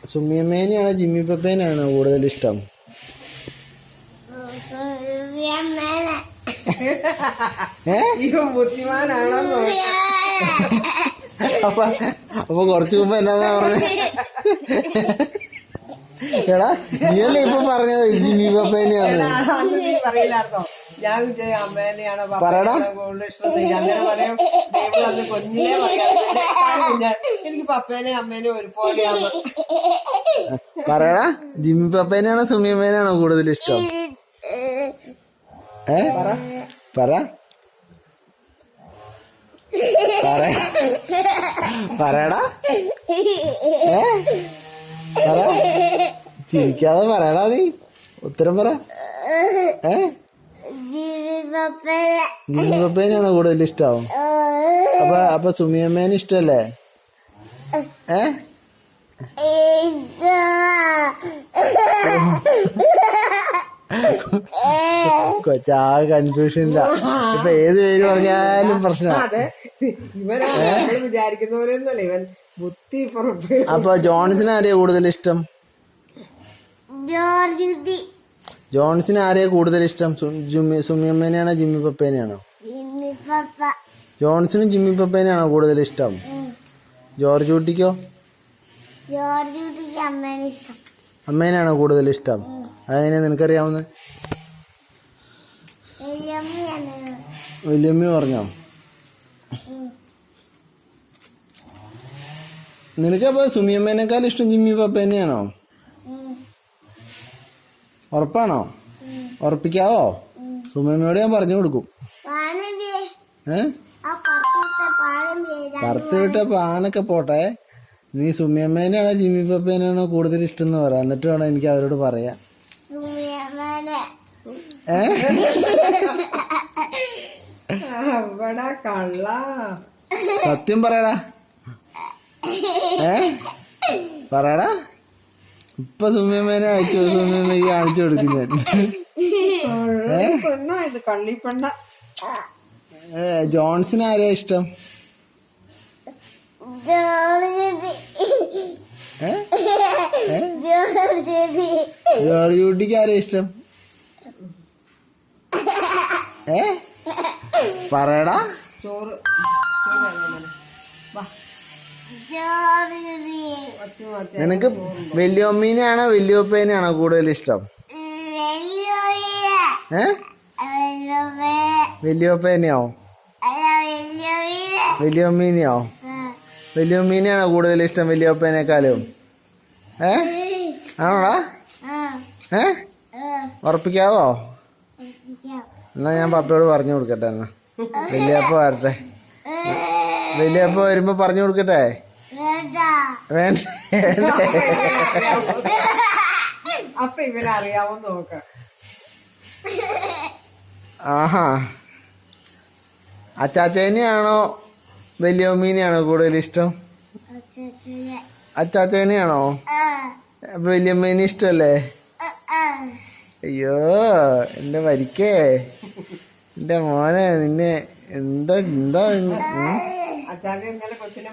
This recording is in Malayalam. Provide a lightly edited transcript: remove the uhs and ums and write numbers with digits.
സുമിയമ്മേനെയാണോ ജിമ്മി പപ്പേനെയാണോ കൂടുതൽ ഇഷ്ടം? ബുദ്ധിമാനാണോ? അപ്പൊ കുറച്ചു മുമ്പ് എന്നാ പറഞ്ഞ? എടാ നീയല്ലേ ഇപ്പൊ പറഞ്ഞത് ജിമ്മി പപ്പേനെയാന്ന്? പറയില്ലായിരുന്നോ? ഞാൻ അമ്മേനെയാണ് കൂടുതൽ ഇഷ്ടം. അങ്ങനെ പറയും കുഞ്ഞിലേ പറയാം എനിക്ക് പപ്പേനെ അമ്മേനെ ഒരുപോലെയാണ്. പറയടാ, ജിമ്മി പപ്പേനെയാണോ സുമിയമ്മേനെയാണോ കൂടുതൽ ഇഷ്ടം? പറ പറയടാ. പറ, ചിരിക്കാതെ പറയടാ, നീ ഉത്തരം പറ. ജിമ്മി പപ്പേനെയാണോ കൂടുതൽ ഇഷ്ടം? അപ്പൊ സുമിയമ്മേനെ ഇഷ്ടല്ലേ? കൊച്ചാ കൺഫ്യൂഷൻ ഇല്ല. ഇപ്പൊ ഏത് പേര് പറഞ്ഞാലും പ്രശ്നമാണ്. വിചാരിക്കുന്നവരൊന്നുമല്ല ഇവൻ ബുദ്ധി. അപ്പൊ ജോൺസിന് ആരെയാ കൂടുതൽ ഇഷ്ടം? ജോൺസിന് ആരെയാ കൂടുതൽ ഇഷ്ടം? സുമിയമ്മേനെയാണോ ജിമ്മി പപ്പേനെയാണോ? ജോൺസിനും ജിമ്മി പപ്പേനെയാണോ കൂടുതൽ ഇഷ്ടം? ജോർജ് കുട്ടിക്കോ? അമ്മേനാണോ കൂടുതൽ ഇഷ്ടം? അതെങ്ങനെയാ നിനക്കറിയാവുന്നത്? വലിയമ്മ പറഞ്ഞോ? നിനക്കപ്പോ സുമിയമ്മേനേക്കാൾ ഇഷ്ടം ജിമ്മി പപ്പേനെയാണോ? ഉറപ്പാണോ? ഉറപ്പിക്കാവോ? സുമിയമ്മയോട് ഞാൻ പറഞ്ഞു കൊടുക്കും. കറുത്ത് വിട്ട പാനൊക്കെ പോട്ടെ, നീ സുമിയമ്മേനെയാണോ ജിമ്മി പപ്പേനെയാണോ കൂടുതൽ ഇഷ്ടം എന്ന് പറയാം. എന്നിട്ട് വേണം എനിക്ക് അവരോട് പറയാൻ. സത്യം പറയടാ. പറയടാ. ഇപ്പൊ സുമിയമ്മേനെ അയച്ചു, സുമിയമ്മയ്ക്ക് കാണിച്ചു കൊടുക്കും ഞാൻ. ജോൺസിന് ആരെയാ ഇഷ്ടം? ജോർജ് കുട്ടിക്ക് ആരെയാ ഇഷ്ടം? പറയടാ. നിനക്ക് വലിയമ്മീനെയാണോ വലിയപ്പേനെയാണോ കൂടുതൽ ഇഷ്ടം? വലിയപ്പേനെയോ വലിയമ്മീനെയോ? വലിയമ്മീനെയാണോ കൂടുതൽ ഇഷ്ടം വലിയപ്പേനേക്കാളും? ആണോടാ? ഉറപ്പിക്കാവോ? എന്നാ ഞാൻ പപ്പയോട് പറഞ്ഞു കൊടുക്കട്ടെ. എന്നാ വലിയപ്പ വരട്ടെ. വലിയപ്പ വരുമ്പോ പറഞ്ഞു കൊടുക്കട്ടെ? വേണ്ട. അപ്പൊ ഇവരറിയാവോ നോക്കാം. ആഹാ. അച്ചാച്ചേനെയാണോ വലിയമ്മീനെയാണോ കൂടുതൽ ഇഷ്ടം? അച്ചാച്ചേനെയാണോ? അപ്പൊ വലിയമ്മേനെ ഇഷ്ടല്ലേ? അയ്യോ എന്റെ വരിക്കേ, എന്റെ മോനെ, നിന്നെ എന്താ അച്ചാച്ചൻ ഇന്നലെ കൊച്ചിനെ